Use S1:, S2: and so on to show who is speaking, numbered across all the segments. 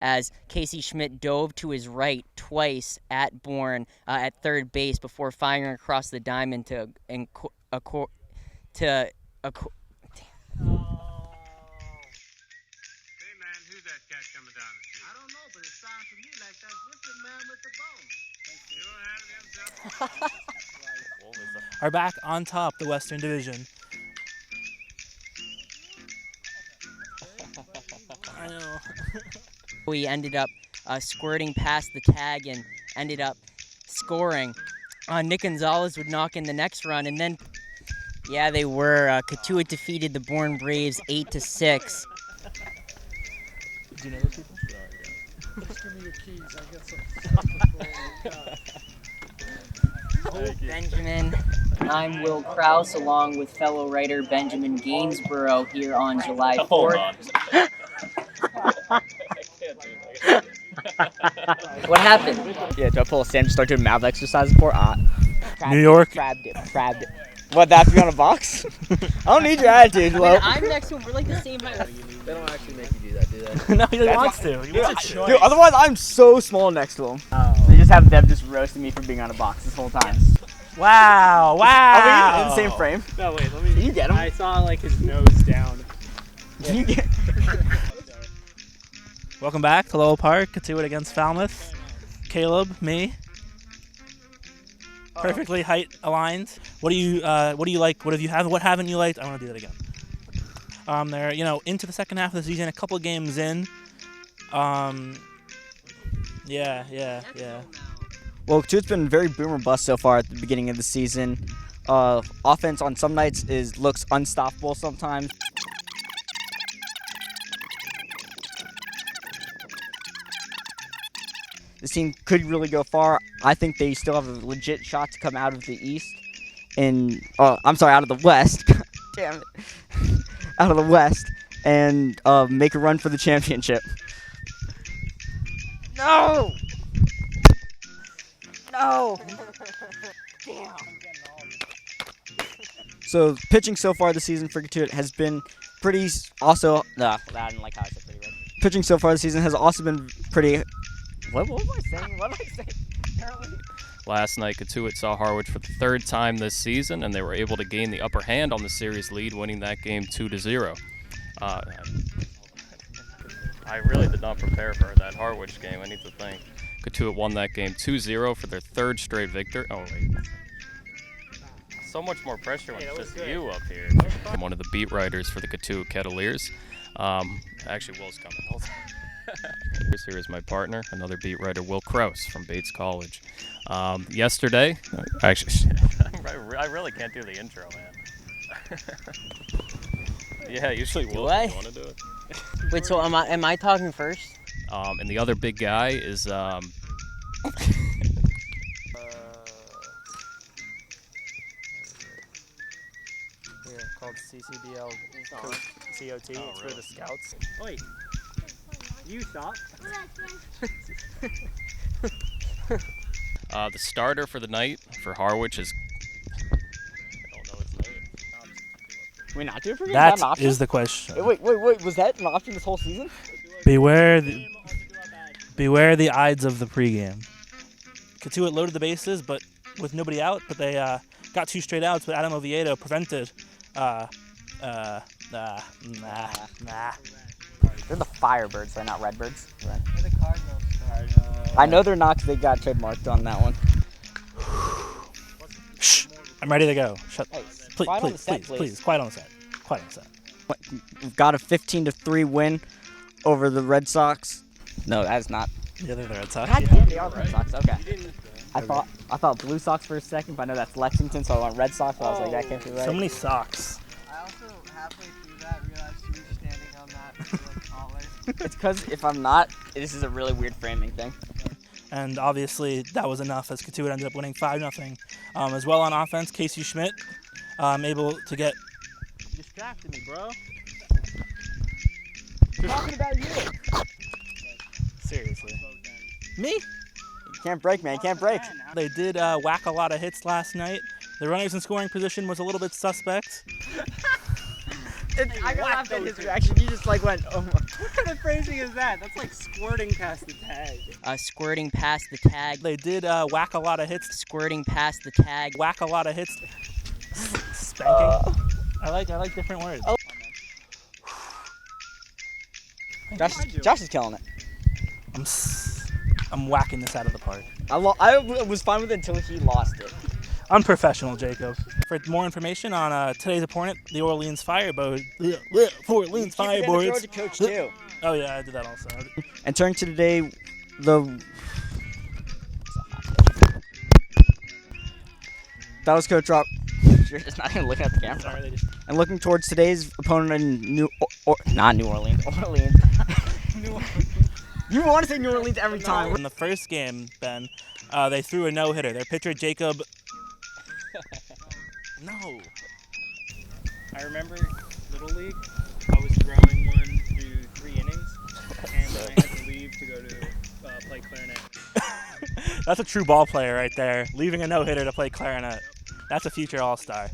S1: as Casey Schmidt dove to his right twice at Bourne at third base before firing across the diamond to to a.
S2: Hey man, who's that cat coming down the street?
S3: I don't know, but it sounds to me like that's just the man with the bone.
S2: You don't have him,
S4: Are back on top the Western Division. I know.
S1: We ended up squirting past the tag and ended up scoring. Nick Gonzalez would knock in the next run, and then, yeah, they were. Cotuit defeated the Bourne Braves 8-6.
S4: Do you know those people?
S3: Just give me your keys. I got some.
S1: Benjamin. I'm Will Kraus, along with fellow writer Benjamin Gainsborough here on July 4th. What happened?
S5: Yeah, do I pull a stand and start doing mouth exercises for?
S4: New York.
S1: Crabbed it.
S5: What, that to be on a box? I don't need your attitude, Lo.
S1: I'm next to him. We're like the same height.
S5: They don't actually make you do that, do they?
S4: No, he wants to. He wants to.
S5: Dude, otherwise I'm so small next to him.
S4: Oh.
S5: They just have them just roasting me for being on a box this whole time.
S4: Wow! Wow!
S5: Are we in the same frame?
S2: No, wait, let me.
S5: Can you get him?
S2: I saw like his nose down.
S5: Can you get?
S4: Welcome back to Lowell Park. Cotuit against Falmouth. Caleb, me. Perfectly height aligned. What do you like? What haven't you liked? I want to do that again. They're into the second half of the season, a couple of games in. Yeah.
S5: Well, Cotuit's been very boom or bust so far at the beginning of the season. Offense on some nights looks unstoppable sometimes. This team could really go far. I think they still have a legit shot to come out of the East. Out of the West. Damn it. Out of the West and make a run for the championship. No! Damn. So pitching so far this season for Cotuit has been pretty. I didn't like how I said pretty. Right? Pitching so far this season has also been pretty. What was I saying? What did I say? Apparently.
S6: Last night, Cotuit saw Harwich for the third time this season, and they were able to gain the upper hand on the series lead, winning that game 2-0. I really did not prepare for that Harwich game. I need to think. Cotuit won that game 2-0 for their third straight victory. Oh, wait. So much more pressure when it's just you up here. I'm one of the beat writers for the Cotuit Kettleers. Actually, Will's coming. Hold on. Here is my partner, another beat writer, Will Kraus from Bates College. Yesterday, actually, I really can't do the intro, man. Yeah, usually Will.
S1: Do I?
S6: You want to do it?
S1: Wait, so am I talking first?
S6: And the other big guy is
S4: Called CCBL COT. It's for the scouts.
S2: Wait, you stop.
S6: the starter for the night for Harwich is. I don't know his name.
S5: We're not doing pretty.
S4: That
S5: an option?
S4: is the question.
S5: Wait. Was that an option this whole season?
S4: Beware the Ides of the pregame. Cotuit loaded the bases, but with nobody out. But they got two straight outs, but Adam Oviedo prevented.
S5: They're the Firebirds, they're not Redbirds. Right.
S1: They're the Cardinals.
S5: I know they're not because they got trademarked on that one.
S4: Shh! I'm ready to go. Shut.
S5: Hey,
S4: Please,
S5: quiet on the set,
S4: please. Quiet on the set. Quiet on the set.
S5: We've got a 15-3 win over the Red Sox. No, that is not.
S4: Yeah, they're the Red Sox.
S5: God damn, they are Red Sox. Okay. I thought Blue Sox for a second, but I know that's Lexington, so I went Red Sox. But I was like, that can't be right.
S4: So many socks.
S3: I also halfway through that realized you were standing on that collar.
S5: It's because if I'm not, this is a really weird framing thing.
S4: And obviously that was enough as Cotuit ended up winning 5-0. As well on offense, Casey Schmidt able to get.
S2: You distracted me, bro.
S5: Talking about you.
S4: Seriously. Me?
S5: You can't break, man. You can't break.
S4: They did whack a lot of hits last night. The runners in scoring position was a little bit suspect.
S5: I got laughed at his reaction. You just like went, oh my.
S2: What kind of phrasing is that? That's like squirting past the tag.
S1: Squirting past the tag.
S4: They did whack a lot of hits.
S1: Squirting past the tag.
S4: Whack a lot of hits. Spanking. I like different words.
S5: Oh. Josh is killing it.
S4: I'm whacking this out of the park.
S5: I was fine with it until he lost it.
S4: Unprofessional, Jacob. For more information on today's opponent, the Orleans Fireboards. Orleans
S5: Throw
S4: Fireboards.
S5: it to coach too.
S4: Oh yeah, I did that also.
S5: And turning to today, that was Coach Rob. You're just not even looking at the camera.
S4: Sorry,
S5: And looking towards today's opponent in not New Orleans. Orleans. You want to say New Orleans every time.
S4: In the first game, Ben, they threw a no-hitter. Their pitcher, Jacob. No.
S2: I remember Little League. I was throwing one through 3 innings, and I had to leave to go to play clarinet.
S4: That's a true ball player right there. Leaving a no-hitter to play clarinet. That's a future all-star.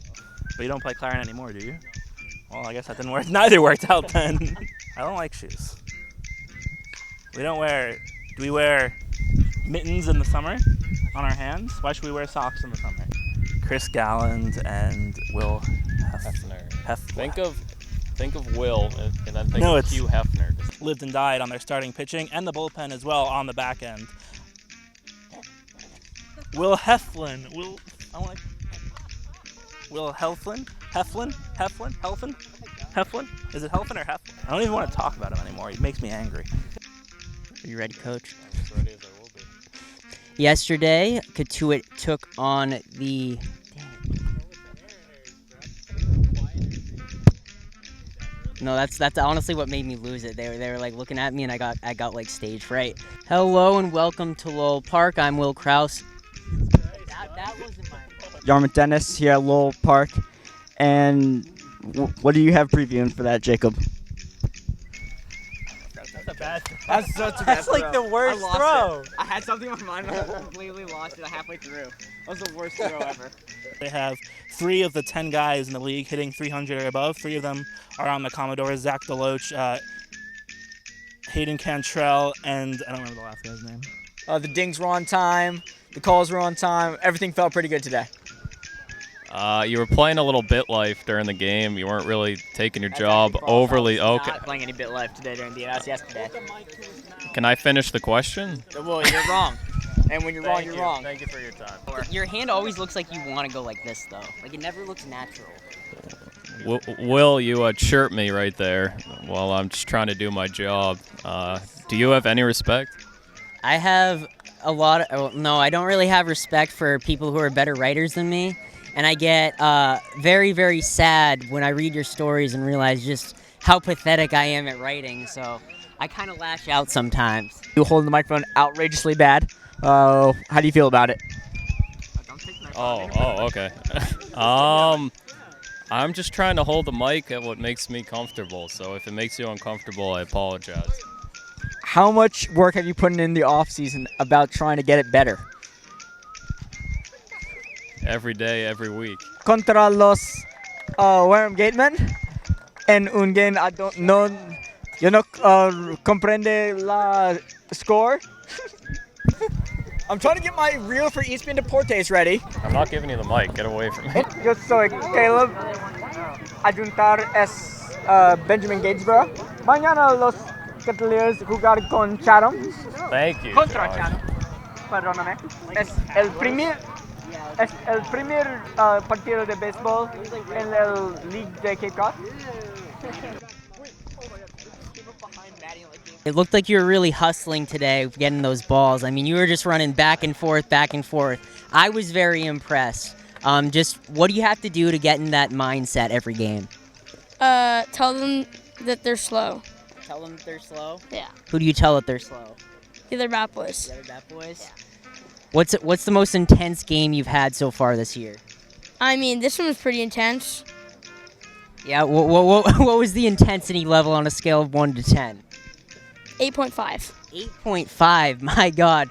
S4: But you don't play clarinet anymore, do you? Well, I guess that didn't work. Neither worked out then. I don't like shoes. Do we wear mittens in the summer on our hands? Why should we wear socks in the summer? Chris Galland and Will
S6: Hefner. Think of Will and then think
S4: No,
S6: of
S4: it's-
S6: Hugh Hefner.
S4: lived and died on their starting pitching and the bullpen as well on the back end. Will Heflin. Will Helflin? Heflin? Is it Helflin or Heflin? I don't even want to talk about him anymore. He makes me angry.
S1: Are you ready, Coach?
S6: As ready as I will be.
S1: Yesterday, Katuitt took on the. No, that's honestly what made me lose it. They were like looking at me, and I got like stage fright. Hello and welcome to Lowell Park. I'm Will Kraus. That wasn't my.
S5: Yarmouth Dennis here at Lowell Park. And what do you have previewing for that, Jacob?
S3: That's like the worst throw.
S5: I had something in my mind, but I completely lost it halfway through. That was the worst throw ever.
S4: They have 3 of the 10 guys in the league hitting 300 or above. 3 of them are on the Commodores. Zach Deloach, Hayden Cantrell, and I don't remember the last guy's name.
S5: The dings were on time. The calls were on time. Everything felt pretty good today.
S6: You were playing a little bit life during the game. You weren't really taking your job overly. Okay.
S5: Not playing any bit life today during the yesterday.
S6: Can I finish the question?
S5: Well, you're wrong. And when you're wrong, you're wrong.
S6: Thank you for your time.
S1: Your hand always looks like you want to go like this, though. Like it never looks natural.
S6: Will, you chirp me right there while I'm just trying to do my job. Do you have any respect?
S1: I have a lot of. No, I don't really have respect for people who are better writers than me. And I get very, very sad when I read your stories and realize just how pathetic I am at writing. So I kind of lash out sometimes.
S5: You holding the microphone outrageously bad. How do you feel about it?
S6: Oh, okay. I'm just trying to hold the mic at what makes me comfortable. So if it makes you uncomfortable, I apologize.
S5: How much work have you put in the off season about trying to get it better?
S6: Every day, every week.
S5: Contra los Wareham Gatemen en un game yo no comprende la score. I'm trying to get my reel for Eastman Deportes ready.
S6: I'm not giving you the mic. Get away from me.
S5: Yo soy Caleb. Adjuntar es Benjamin Gatesboro. Mañana los Cavaliers jugar con Chatham.
S6: Thank you.
S5: Contra
S6: Josh.
S5: Chatham. Perdóname. Es el primer partido de béisbol en la League de Cape Cod.
S1: It looked like you were really hustling today getting those balls. I mean, you were just running back and forth, back and forth. I was very impressed. Just what do you have to do to get in that mindset every game?
S7: Tell them that they're slow.
S1: Tell them they're slow?
S7: Yeah.
S1: Who do you tell that they're slow?
S7: The other bat boys.
S1: The other bat boys? Yeah. What's the most intense game you've had so far this year?
S7: I mean, this one was pretty intense.
S1: Yeah, what was the intensity level on a scale of 1 to 10?
S7: 8.5.
S1: 8.5, my God.